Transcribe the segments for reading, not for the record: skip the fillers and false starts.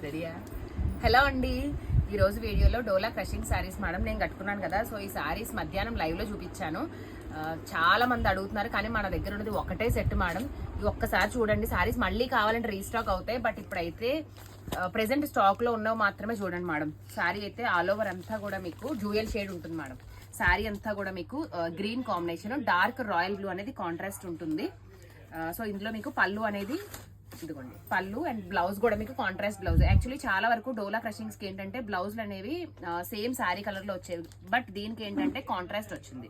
రెడీయా? హలో అండి, ఈరోజు వీడియోలో డోలా క్రషింగ్ శారీస్ మేడం నేను కట్టుకున్నాను కదా. సో ఈ శారీస్ మధ్యాహ్నం లైవ్లో చూపించాను. చాలా మంది అడుగుతున్నారు, కానీ మన దగ్గర ఉన్నది ఒకటే సెట్ మేడం. ఇది ఒక్కసారి చూడండి. శారీస్ మళ్ళీ కావాలంటే రీస్టాక్ అవుతాయి, బట్ ఇప్పుడైతే ప్రెసెంట్ స్టాక్లో ఉన్నవి మాత్రమే చూడండి మేడం. శారీ అయితే ఆల్ ఓవర్ అంతా కూడా మీకు డ్యూయల్ షేడ్ ఉంటుంది మేడం. శారీ అంతా కూడా మీకు green combination, dark royal blue అనేది కాంట్రాస్ట్ ఉంటుంది. సో ఇందులో మీకు పళ్ళు అనేది ఇదిగోండి, పళ్ళు అండ్ బ్లౌజ్ కూడా మీకు కాంట్రాస్ట్ బ్లౌజ్. యాక్చువల్లీ చాలా వరకు డోలా క్రషింగ్స్కి ఏంటంటే బ్లౌజ్లు అనేవి సేమ్ శారీ కలర్లో వచ్చేవి, బట్ దీనికి ఏంటంటే కాంట్రాస్ట్ వచ్చింది.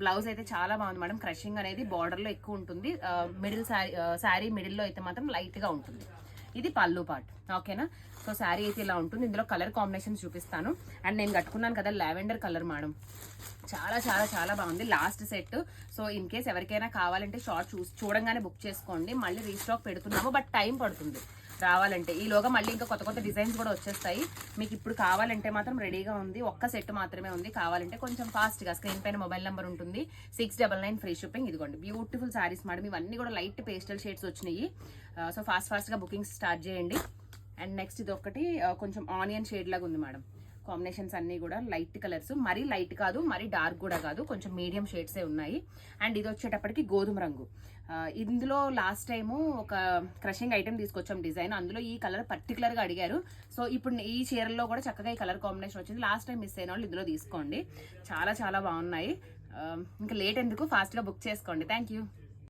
బ్లౌజ్ అయితే చాలా బాగుంది మేడం. క్రషింగ్ అనేది బార్డర్లో ఎక్కువ ఉంటుంది, మిడిల్ శారీ మిడిల్లో అయితే మాత్రం లైట్గా ఉంటుంది. ఇది పళ్ళు పార్ట్, ఓకేనా. సో శారీ అయితే ఇలా ఉంటుంది. ఇందులో కలర్ కాంబినేషన్ చూపిస్తాను. అండ్ నేను కట్టుకున్నాను కదా లావెండర్ కలర్ మేడం, చాలా చాలా చాలా బాగుంది. Last set. So in case ఎవరికైనా కావాలంటే షార్ట్ చూడంగానే బుక్ చేసుకోండి. మళ్ళీ రీస్టాక్ పెడుతున్నాము, బట్ టైం పడుతుంది రావాలంటే. ఈలోగా మళ్ళీ ఇంకా కొత్త కొత్త డిజైన్స్ కూడా వచ్చేస్తాయి. మీకు ఇప్పుడు కావాలంటే మాత్రం రెడీగా ఉంది. ఒక్క సెట్ మాత్రమే ఉంది. కావాలంటే కొంచెం ఫాస్ట్గా స్క్రీన్ పైన మొబైల్ నెంబర్ ఉంటుంది, 699 ఫ్రీ షిప్పింగ్. ఇదిగోండి బ్యూటిఫుల్ శారీస్ మేడం. ఇవన్నీ కూడా లైట్ పేస్టల్ షేడ్స్ వచ్చినాయి. సో ఫాస్ట్గా బుకింగ్స్ స్టార్ట్ చేయండి. అండ్ నెక్స్ట్ ఇది ఒకటి కొంచెం ఆనియన్ షేడ్ లాగా ఉంది మేడం. కాంబినేషన్స్ అన్నీ కూడా లైట్ కలర్స్, మరీ లైట్ కాదు మరీ డార్క్ కూడా కాదు, కొంచెం మీడియం షేడ్సే ఉన్నాయి. అండ్ ఇది వచ్చేటప్పటికి గోధుమ రంగు. ఇందులో లాస్ట్ టైము ఒక క్రషింగ్ ఐటెం తీసుకొచ్చాం డిజైన్, అందులో ఈ కలర్ పర్టికులర్గా అడిగారు. సో ఇప్పుడు ఈ చీరల్లో కూడా చక్కగా ఈ కలర్ కాంబినేషన్ వచ్చింది. లాస్ట్ టైం మిస్ అయిన వాళ్ళు ఇందులో తీసుకోండి, చాలా చాలా బాగున్నాయి. ఇంకా లేట్ ఎందుకు, ఫాస్ట్గా బుక్ చేసుకోండి. Thank you.